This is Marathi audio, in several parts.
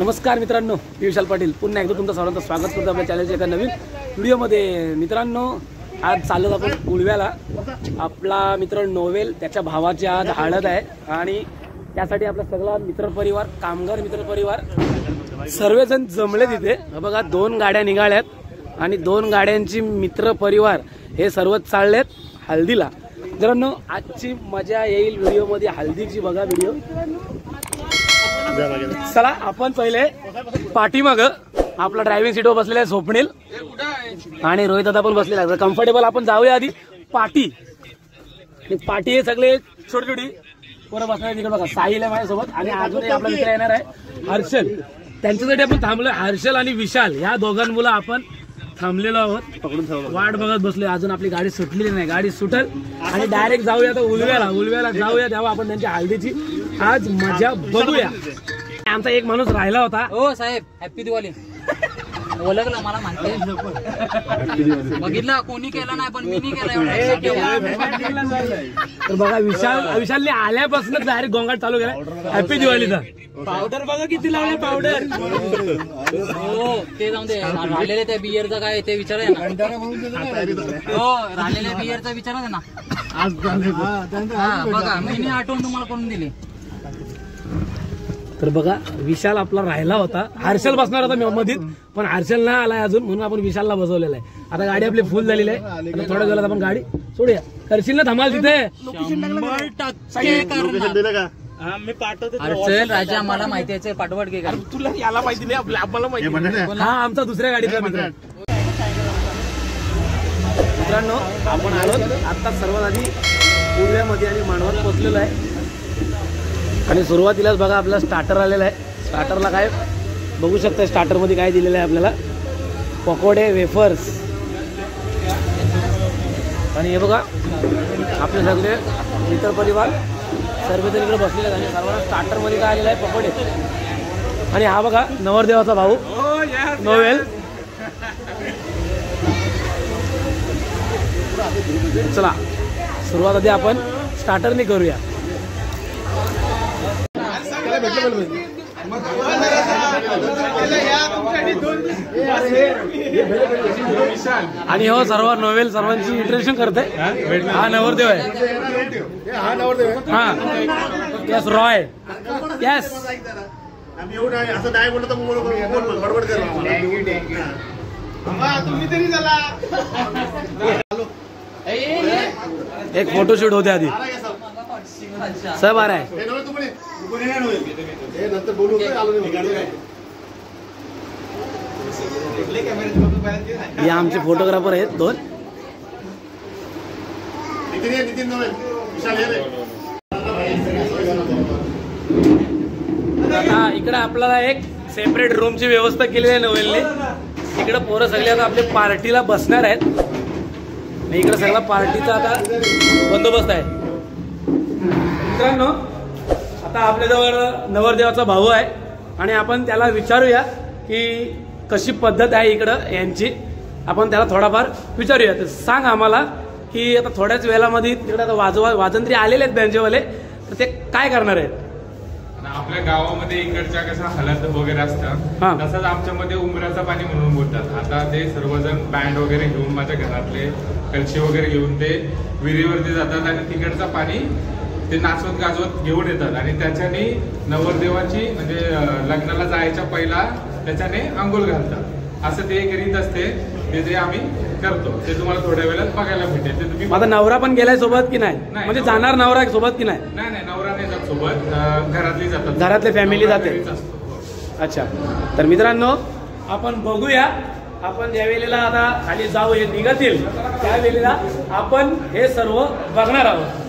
नमस्कार मित्रांनो, मी विशाल पाटील पुन्हा एकदा तुमचं सर्वांचं स्वागत करतो आपल्या चॅनलच्या एका नवीन व्हिडिओमध्ये। मित्रांनो, आज चाललो आपण उळव्याला। आपला मित्र नोवेल त्याच्या भावाची आज हळद आहे आणि त्यासाठी आपला सगळा मित्रपरिवार, कामगार मित्रपरिवार सर्वजण जमले तिथे। बघा, 2 गाड्या निघाल्यात आणि 2 गाड्यांची मित्रपरिवार हे सर्वच चाललेत हळदीला। मित्रांनो, आजची मजा येईल व्हिडिओमध्ये, हळदीची बघा व्हिडिओ। चला आपण पहिले पाठीमाग आपला ड्रायव्हिंग सीटवर बसलेला आहे स्वप्नील आणि रोहित दादा पण बसलेला आहे। कम्फर्टेबल आपण जाऊया आधी पाठी। हे सगळे छोटी छोटी पोरं बसणार तिकडे बघा। साहिल आहे माझ्यासोबत आणि अजूनही आपला मित्र येणार आहे हर्षल। त्यांच्यासाठी आपण थांबलोय। हर्षल आणि विशाल या दोघां मुलं आपण थांबलेलो आहोत, वाट बघत बसलोय। अजून आपली गाडी सुटलेली नाही, गाडी सुटल आणि डायरेक्ट जाऊया तर उळव्याला जाऊया। तेव्हा आपण त्यांच्या हळदीची आज मजा बघूया। आमचा एक माणूस राहिला होता। हो साहेब, हॅपी दिवाळी। ओळखलं मला माहिती, बघितलं कोणी केलं नाही पण मी केलं। तर बघा, विशालने आल्यापासून डायरेक्ट गोंगाट चालू केला हॅपी दिवाळीचा। पावडर बघा किती लावले पावडर। हो ते जाऊन दे, राहिलेले त्या बियरचं काय ते विचारा ना। हो, राहिलेल्या बियरचा विचारा ना। बघा, मी आठवण तुम्हाला करून दिली। तर बघा, विशाल आपला राहिला होता। हर्षल बसणार होता मधीत, पण हर्षल नाही आलाय अजून, म्हणून आपण विशालला बसवलेला आहे। आता गाडी आपली फुल झालेली आहे, थोड्या वेळात आपण गाडी सोडूया। हर्षलला थांबाल तिथे। मी पाठवतो राजा, मला माहिती आहे पाठवट घे। तुला याला माहिती नाही, आम्हाला माहिती। हा आमचा दुसऱ्या गाडीतला मित्र। मित्रांनो, आपण आलो आता सर्वात आधी उळव्यामध्ये आणि मांडवात पोहोचलेलो आहे आणि सुरुवातीलाच बघा आपला स्टार्टर आलेला आहे। स्टार्टरला काय बघू शकता, स्टार्टरमध्ये काय दिलेलं आहे आपल्याला, पकोडे, वेफर्स आणि हे बघा आपले सगळे मित्रपरिवार सर्वजण इकडे बसलेले आहेत आणि सर्वांना स्टार्टरमध्ये काय आलेलं आहे, पकोडे। आणि हा बघा नवरदेवाचा भाऊ नोवेल। चला सुरुवात आधी आपण स्टार्टरने करूया। आणि हो सर्व नोवेल सर्वांची इंट्रोडक्शन करते। हा नवरदेव आहे, हा यस रॉय, यस। एक फोटोशूट होते आधी, सब आ रहा है। हे आमचे फोटोग्राफर आहेत 2। आता इकडे आपल्याला एक सेपरेट रूमची व्यवस्था केलेली आहे नोवेलने। इकडे पोरं सगळे आता आपल्या पार्टीला बसणार आहेत। इकडे सगळा पार्टीचा आता बंदोबस्त आहे। मित्रांनो, आता आपल्याजवळ नवरदेवाचा भाऊ आहे आणि आपण त्याला विचारूया की कशी पद्धत आहे इकडं यांची। आपण त्याला थोडाफार विचारूया। तर सांग आम्हाला की आता थोड्याच वेळामध्ये तिकडे आता वाजंत्री आलेले आहेत बँजेवाले, तर ते काय करणार आहेत? आपल्या गावामध्ये इकडच्या कसं हळद वगैरे असतं, तसंच आमच्यामध्ये उमराचं पाणी म्हणून बोलतात। आता ते सर्वजण बँड वगैरे घेऊन, माझ्या घरातले कलशी वगैरे घेऊन ते विहिरीवरती जातात आणि तिकडचं पाणी ते नाचवत गाजवत घेऊन येतात आणि त्याच्याने नवरदेवाची म्हणजे लग्नाला जायच्या पहिला त्याच्याने आंघोळ घालतात। असं ते एक रीत असते, ते आम्ही करतो। ते तुम्हाला थोड्या वेळात बघायला भेटेल। ते तुम्ही आता नवरा पण गेलाय सोबत की नाही, म्हणजे जाणार नवरा सोबत की नाही? नाही, नवरा नाही जात सोबत, घरातली जातात, घरातले फॅमिली जाते। अच्छा, तर मित्रांनो आपण बघूया। आपण ज्या वेळेला आता खाली जाऊ हे निघतील त्यावेळेला आपण हे सर्व बघणार आहोत।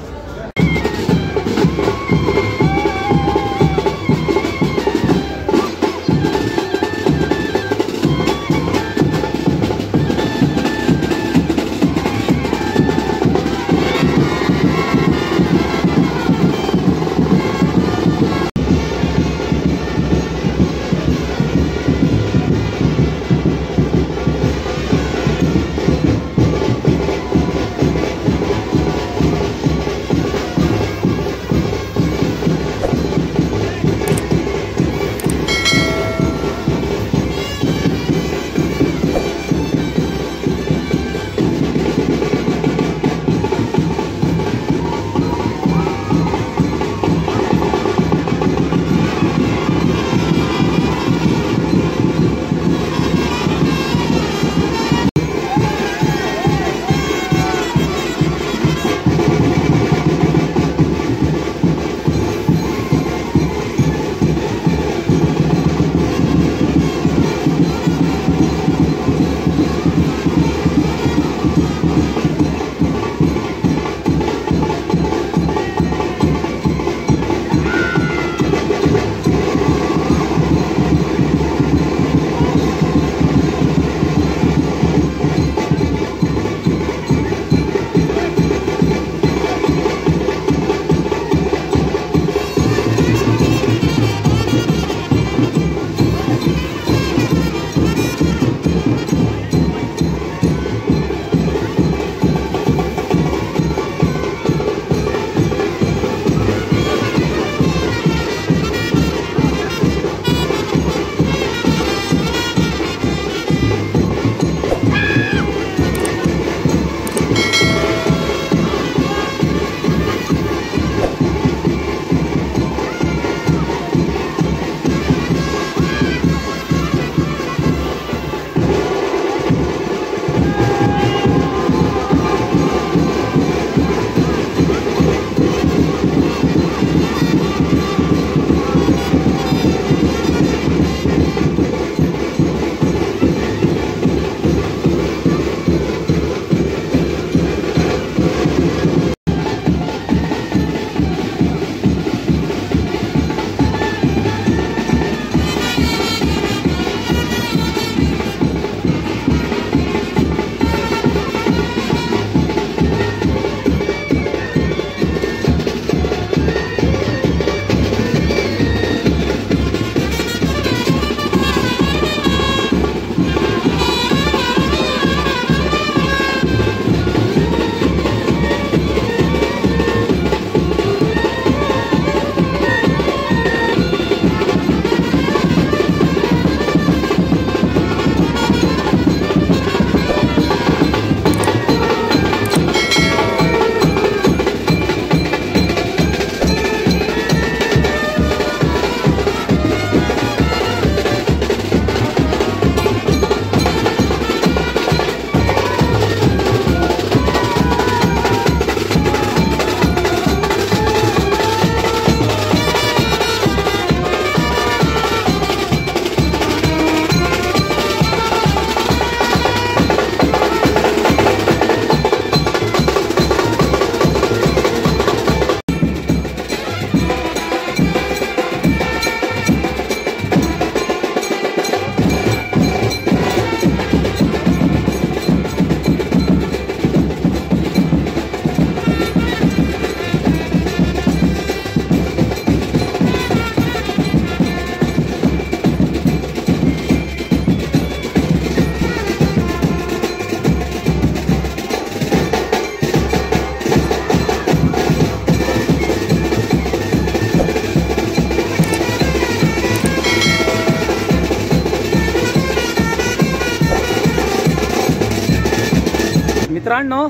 मित्रांनो,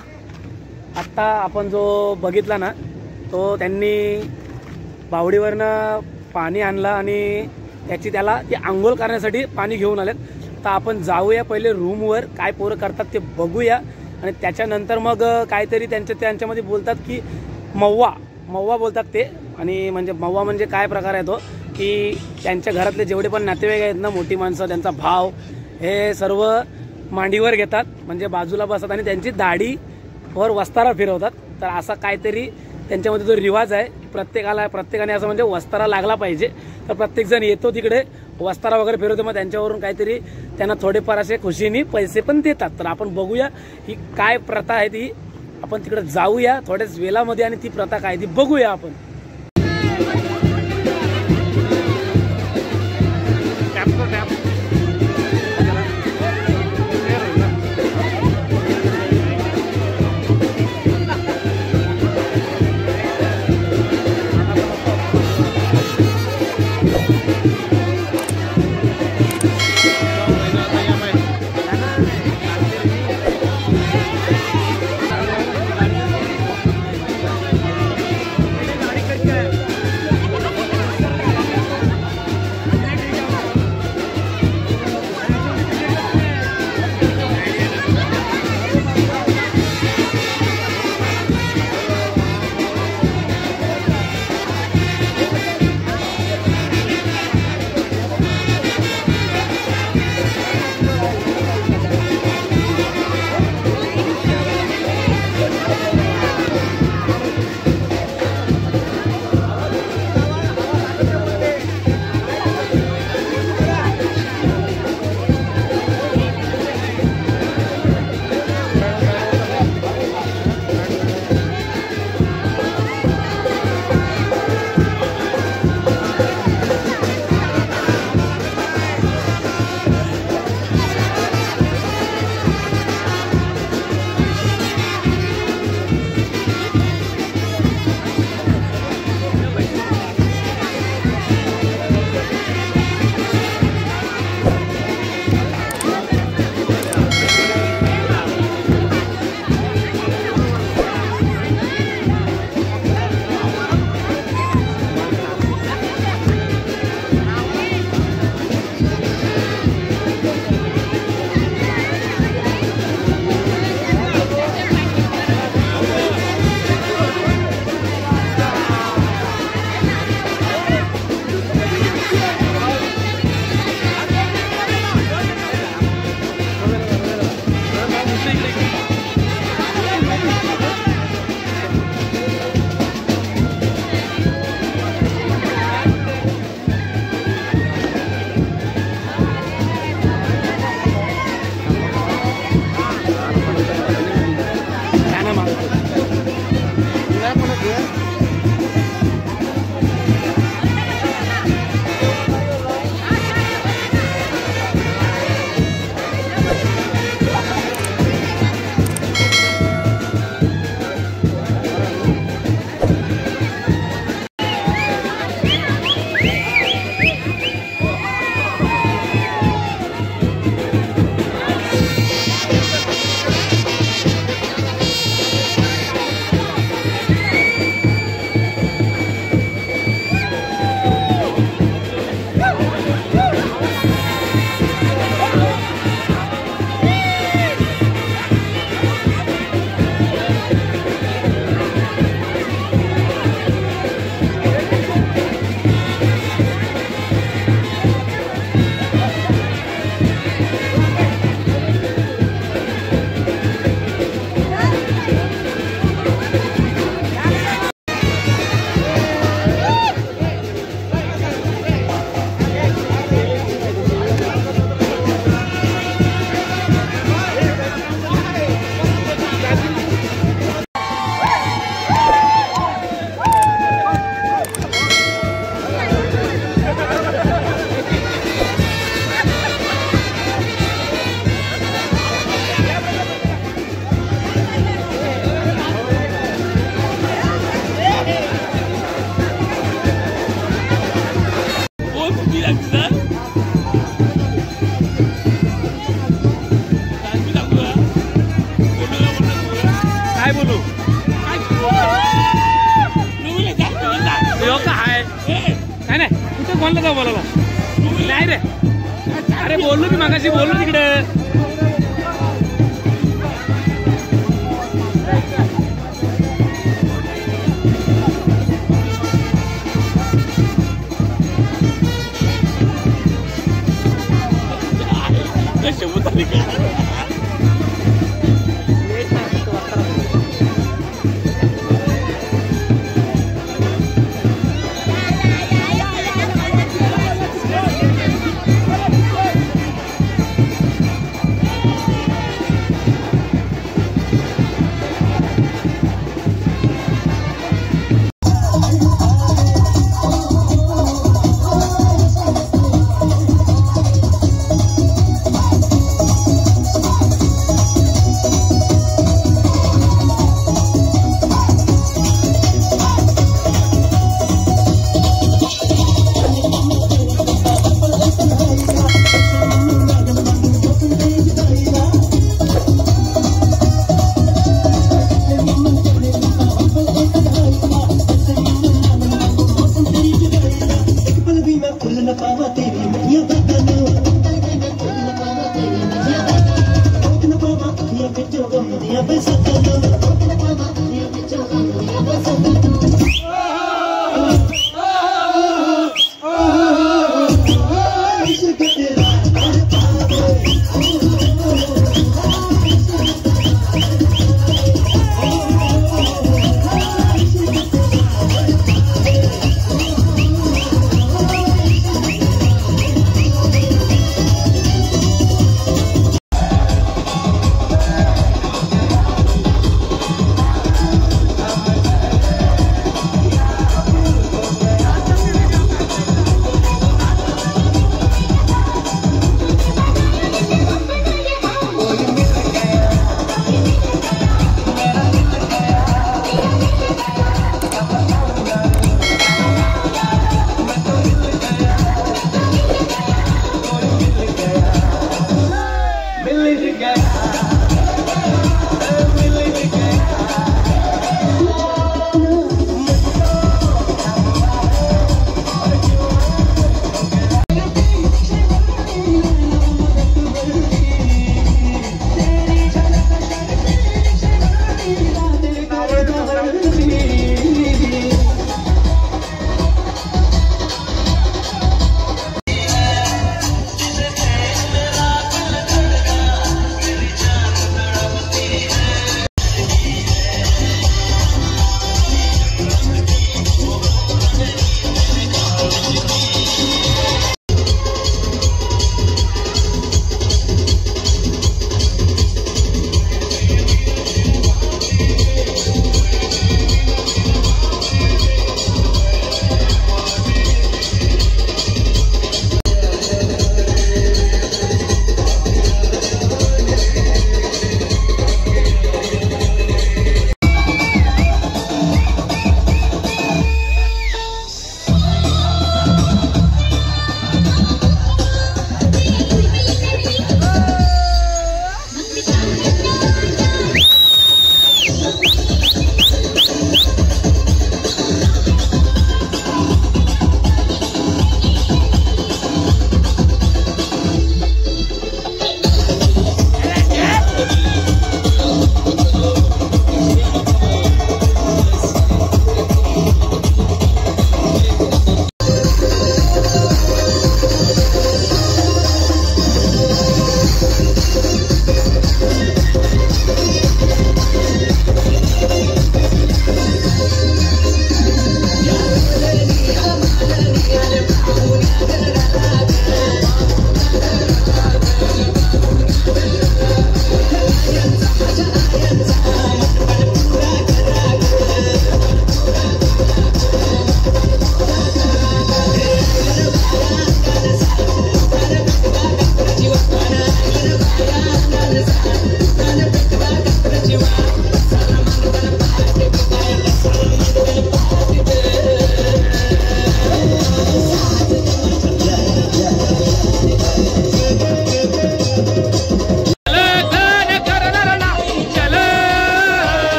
आत्ता आपण जो बघितला ना तो त्यांनी बावडीवरनं पाणी आणलं आणि त्याला ती आंघोळ करण्यासाठी पाणी घेऊन आलेत. तर आपण जाऊया पहिले रूमवर, काय पोरं करतात ते बघूया आणि त्याच्यानंतर मग काहीतरी त्यांच्यामध्ये बोलतात की मव्वा बोलतात ते. आणि म्हणजे मव्वा म्हणजे काय प्रकार आहे तो, की त्यांच्या घरातले जेवढे पण नातेवाईक आहेत ना, मोठी माणसं, त्यांचा भाव, हे सर्व मांडीवर घेतात, म्हणजे बाजूला बसतात आणि त्यांची दाढीवर वस्तारा फिरवतात. तर असा काहीतरी त्यांच्यामध्ये जो रिवाज आहे, प्रत्येकाने असं म्हणजे वस्तारा लागला पाहिजे. तर प्रत्येकजण येतो तिकडे वस्तारा वगैरे फिरवतो, मग त्यांच्यावरून काहीतरी त्यांना थोडेफार असे खुशीने पैसे पण देतात. तर आपण बघूया ही काय प्रथा आहे ती, आपण तिकडे जाऊया थोड्याच वेळामध्ये आणि ती प्रथा काय ती बघूया आपण. म्हणलं का बोलायला नाही रे. अरे बोललो मी मागाशी बोललो तिकडे.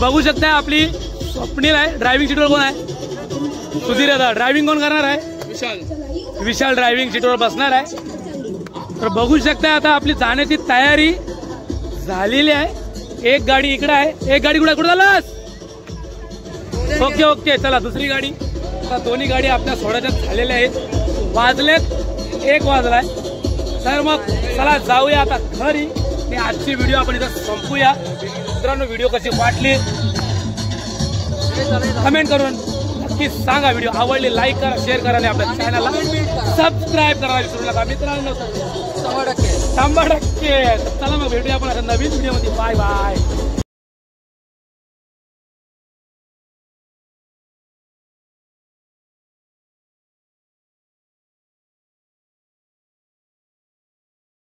बघू शकता आपली स्वप्नील आहे. ड्रायव्हिंग सीटवर कोण आहे? सुधीर दादा. ड्रायव्हिंग कोण करणार आहे? विशाल ड्रायव्हिंग सीटवर बसणार आहे. तर बघू शकता आता आपली जाण्याची तयारी झालेली आहे. एक गाडी इकडे आहे. एक गाडी कुठे झालास? ओके चला दुसरी गाडी. आता दोन्ही गाडी आपल्या सोडाच्या झालेल्या आहेत. वाजलेत 1 वाजलाय. तर मग चला जाऊया आता घरी. आणि आजची व्हिडिओ आपण इथं संपूया. मित्रांनो व्हिडिओ कशी वाटली कमेंट करून नक्की सांगा. व्हिडिओ आवडली लाईक करा, शेअर करा आणि आपल्या चॅनलला सबस्क्राईब करायला विसरू नका मित्रांनो. 100%. चला मग भेटूया आपण आता नवीन व्हिडिओ मध्ये. Bye bye.